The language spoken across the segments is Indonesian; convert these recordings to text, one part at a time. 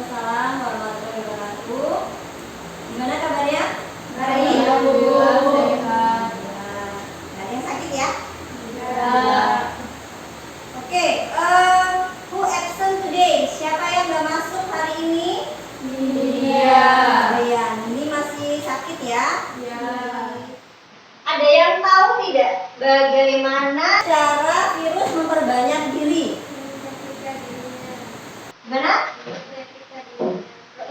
Waalaikumsalam warahmatullahi wabarakatuh. Gimana kabarnya? Baik, Bu. Sehat. Gak ada yang sakit ya? Ya. Oke, who absent today? Siapa yang gak masuk hari ini? Iya. Bayan, ini masih sakit ya? Ya. Ada yang tahu tidak bagaimana cara virus memperbanyak diri? Gimana?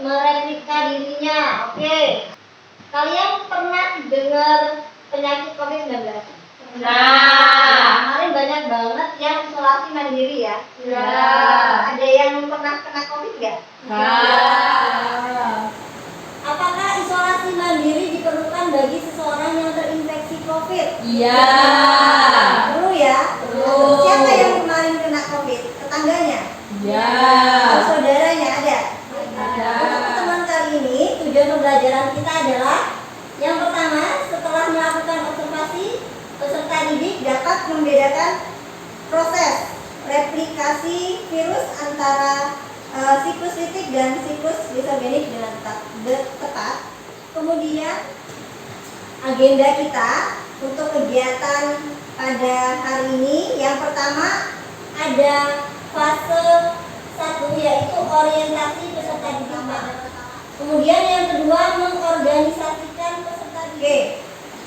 Mereplika dirinya. Oke. Kalian pernah dengar penyakit COVID-19? Kemarin banyak banget yang isolasi mandiri ya. Ya. Ada yang pernah kena COVID nggak? Apakah isolasi mandiri diperlukan bagi seseorang yang terinfeksi COVID? Iya. Perlu ya? Perlu. Siapa yang kemarin kena COVID? Tetangganya? Ya. Saudaranya ada? Ada. Untuk pertemuan kali ini, tujuan pembelajaran kita adalah yang pertama, setelah melakukan observasi, peserta didik dapat membedakan proses replikasi virus antara siklus litik dan siklus lisogenik dengan tepat. Kemudian agenda kita untuk kegiatan pada hari ini, yang pertama ada fase 1 yaitu orientasi peserta didik. Kemudian yang kedua mengorganisasikan peserta didik.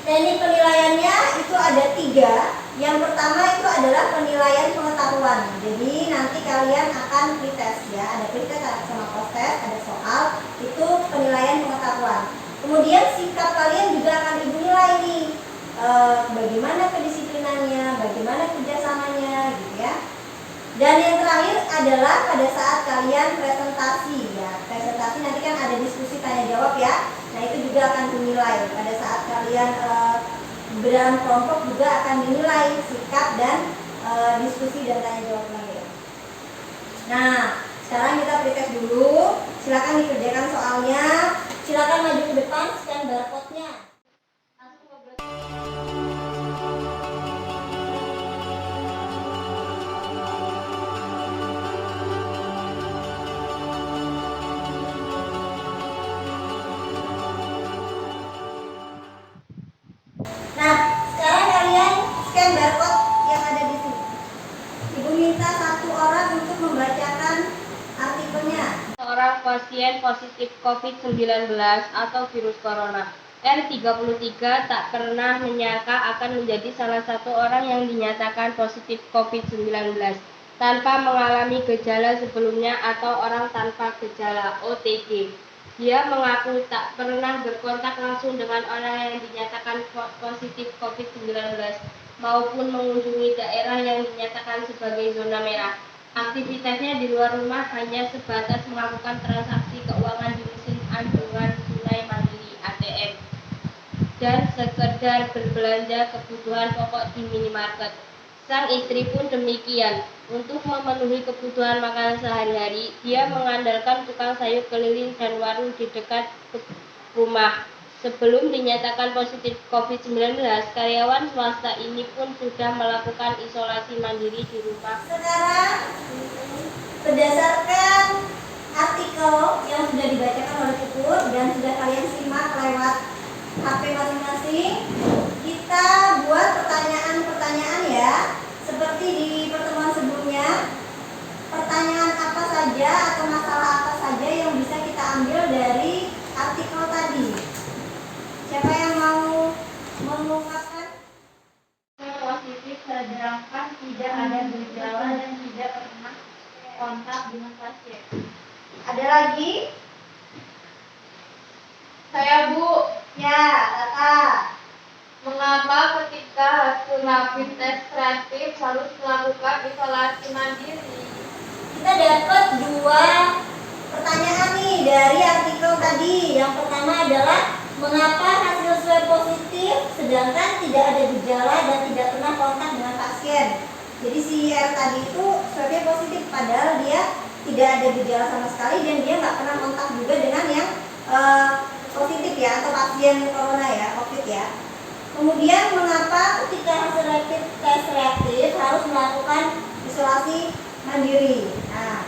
Teknik penilaiannya itu ada 3. Yang pertama itu adalah penilaian pengetahuan. Jadi nanti kalian akan pretest ya, ada pretest sama post-test, ada soal, itu penilaian pengetahuan. Kemudian sikap kalian juga akan ibu nilai nih, bagaimana kedisiplinannya, bagaimana kerjasamanya gitu ya. Dan yang terakhir adalah pada saat kalian presentasi ya. Presentasi nanti kan ada diskusi tanya jawab ya. Nah itu juga akan dinilai. Pada saat kalian dalam kelompok juga akan dinilai sikap dan diskusi dan tanya jawab kalian. Nah sekarang kita pretest dulu. Silakan dikerjakan soalnya. Silakan maju ke depan, scan barcode-nya. Langsung ngobrol. Nah, sekarang kalian scan barcode yang ada di sini. Ibu minta 1 orang untuk membacakan artikelnya. Seorang pasien positif COVID-19 atau virus corona R33 tak pernah menyangka akan menjadi salah satu orang yang dinyatakan positif COVID-19 tanpa mengalami gejala sebelumnya atau orang tanpa gejala OTG. Dia mengaku tak pernah berkontak langsung dengan orang yang dinyatakan positif COVID-19 maupun mengunjungi daerah yang dinyatakan sebagai zona merah. Aktivitasnya di luar rumah hanya sebatas melakukan transaksi keuangan di mesin anjungan tunai mandiri (ATM) dan sekedar berbelanja kebutuhan pokok di minimarket. Sang istri pun demikian. Untuk memenuhi kebutuhan makanan sehari-hari, dia mengandalkan tukang sayur keliling dan warung di dekat rumah. Sebelum dinyatakan positif COVID-19, karyawan swasta ini pun sudah melakukan isolasi mandiri di rumah. Sekarang berdasarkan artikel yang sudah dibacakan oleh Puput dan sudah kalian simak lewat HP masing-masing, kita buat pertanyaan-pertanyaan ya, seperti di pertemuan sebelumnya. Pertanyaan apa saja atau masalah apa saja yang bisa kita ambil dari artikel tadi? Siapa yang mau mengungkapkan? Positif sedangkan tidak ada gejala dan tidak pernah kontak dengan pasien. Ada lagi? Saya, Bu. Ya, Tata. Mengapa ketika hasil rapid test reaktif harus melakukan isolasi mandiri? Kita dapat 2 pertanyaan nih dari artikel tadi. Yang pertama adalah mengapa hasil swab positif sedangkan tidak ada gejala dan tidak pernah kontak dengan pasien. Jadi si R tadi itu swabnya positif padahal dia tidak ada gejala sama sekali dan dia nggak pernah kontak juga dengan yang positif ya, atau pasien corona ya, COVID ya. Kemudian mengapa ketika hasil rapid test reaktif harus melakukan isolasi mandiri? Nah,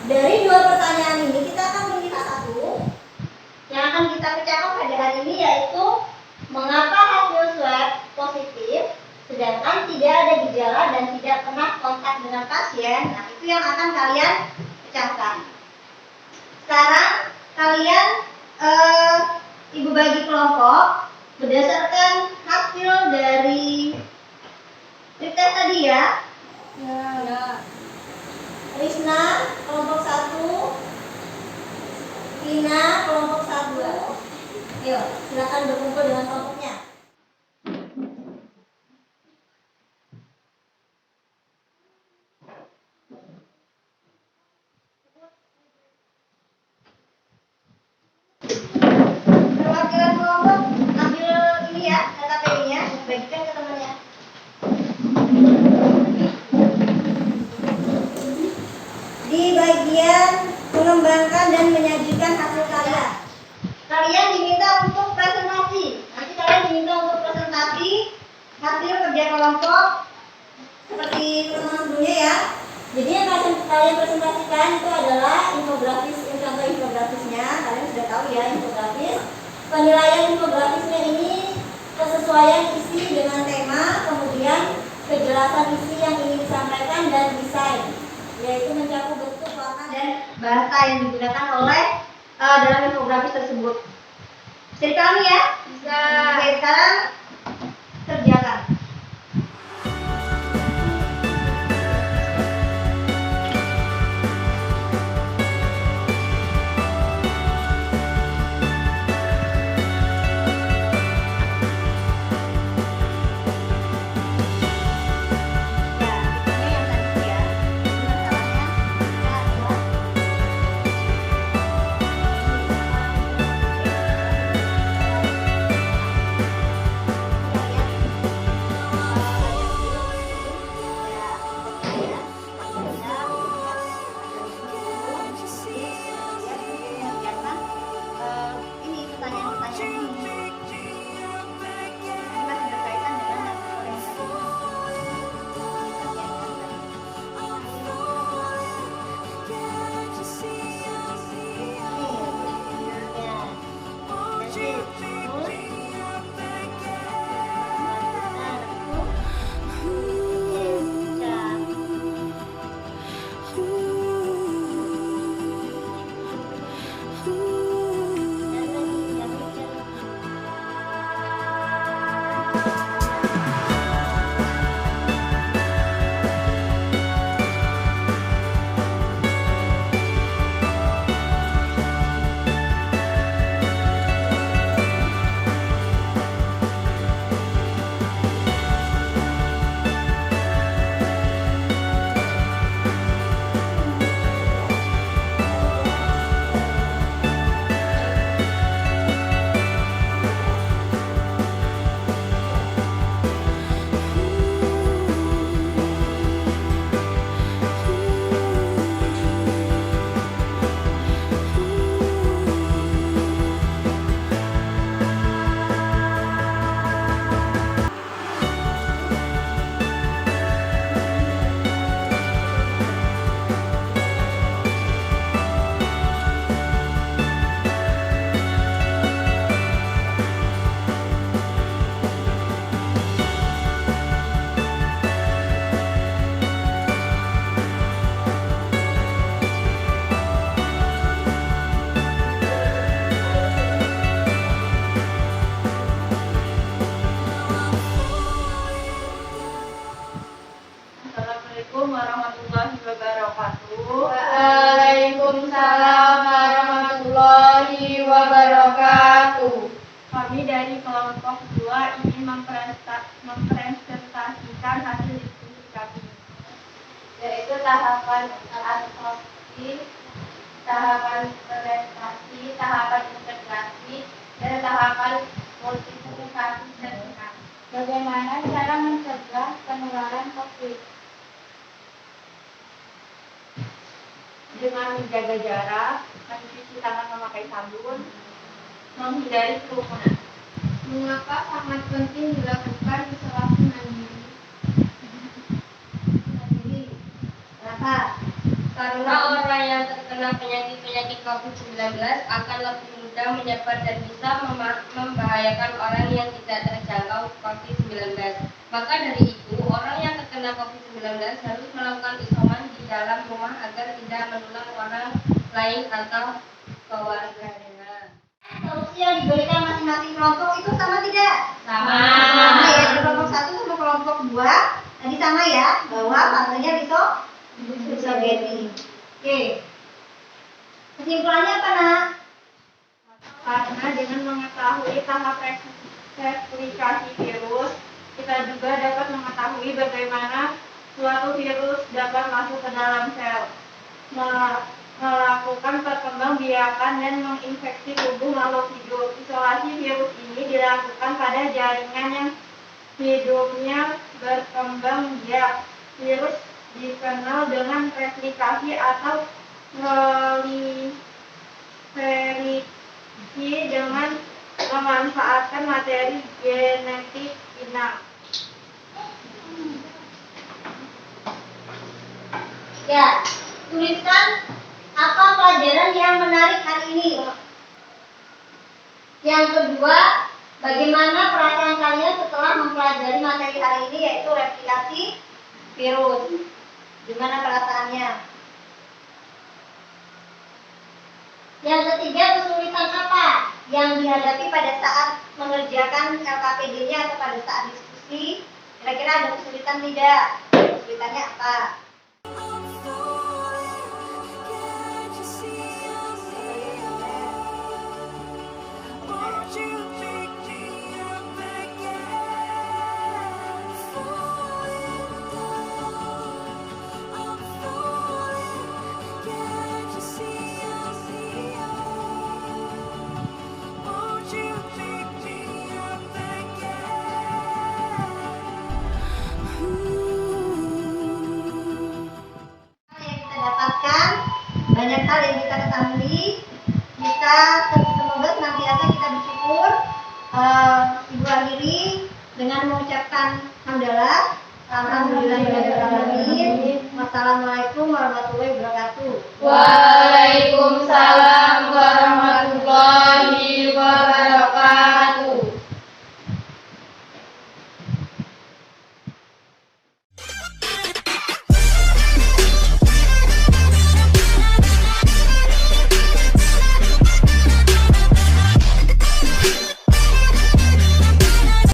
dari dua pertanyaan ini kita akan memilih satu yang akan kita pecahkan pada hari ini, yaitu mengapa hasil swab positif sedangkan tidak ada gejala dan tidak pernah kontak dengan pasien. Nah, itu yang akan kalian pecahkan. Sekarang kalian ibu bagi kelompok berdasarkan hasil dari retest tadi ya. Ya. Risna kelompok 1, Lina kelompok 1. Ayo, silakan berkumpul dengan kelompoknya. Perwakilan kelompok ambil ini ya, KTP-nya, bagikan ke temannya. Di bagian mengembangkan dan menyajikan hasil karya, kalian diminta untuk presentasi. Nanti kalian diminta untuk presentasi hasil kerja kelompok seperti teman sebelumnya ya. Jadi yang kalian presentasikan itu adalah infografis, contoh infografisnya. Kalian sudah tahu ya infografis. Penilaian infografisnya ini kesesuaian isi dengan tema, kemudian kejelasan isi yang ingin disampaikan, dan desain, yaitu mencakup bentuk, warna, dan bahasa yang digunakan oleh dalam infografis tersebut. Bisa dipahami ya? Bisa. Oke, sekarang kerjakan. Assalamualaikum warahmatullahi wabarakatuh. Waalaikumsalam warahmatullahi wabarakatuh. Kami dari kelompok 2 ingin mempresentasikan hasil diskusi kami, Yaitu tahapan advokasi, tahapan prestasi, tahapan integrasi, dan tahapan multiplikasi sertifikat. bagaimana cara mencegah penularan COVID Dengan menjaga jarak, mencuci tangan memakai sabun, menghindari kerumunan. Mengapa sangat penting dilakukan isolasi mandiri? Jadi, kenapa? Karena orang yang terkena penyakit-penyakit COVID-19 akan lebih mudah menyebar dan bisa membahayakan orang yang tidak terjangkau COVID-19. Maka dari itu, orang yang terkena COVID-19 harus melakukan isoman di dalam rumah agar tidak menular orang lain atau keluarganya. Solusi yang diberikan masing-masing kelompok itu sama tidak? Sama. Sama ya, kelompok 1 sama kelompok 2 tadi sama ya, bahwa fasenya disogeni. Oke. Kesimpulannya apa, Nak? Karena dengan mengetahui tahap replikasi virus, kita juga dapat mengetahui bagaimana suatu virus dapat masuk ke dalam sel, melakukan perkembangbiakan dan menginfeksi tubuh makhluk hidup. Isolasi virus ini dilakukan pada jaringan yang hidupnya berkembang biak. Virus dikenal dengan replikasi atau proliferasi dengan memanfaatkan materi genetik inang. Ya, tuliskan apa pelajaran yang menarik hari ini. Yang kedua, bagaimana perasaan kalian setelah mempelajari materi hari ini, yaitu replikasi virus. Gimana perasaannya? Yang ketiga, kesulitan apa yang dihadapi pada saat mengerjakan LKPD-nya atau pada saat diskusi? Kira-kira ada kesulitan tidak? Kesulitannya apa? Banyak hal yang kita ketahui, kita semoga senantiasa kita bersyukur. Ibu akhiri dengan mengucapkan hamdalah, alhamdulillahirobbilalamin. Wassalamualaikum warahmatullahi wabarakatuh. Waalaikumsalam warahmatullahi wabarakatuh.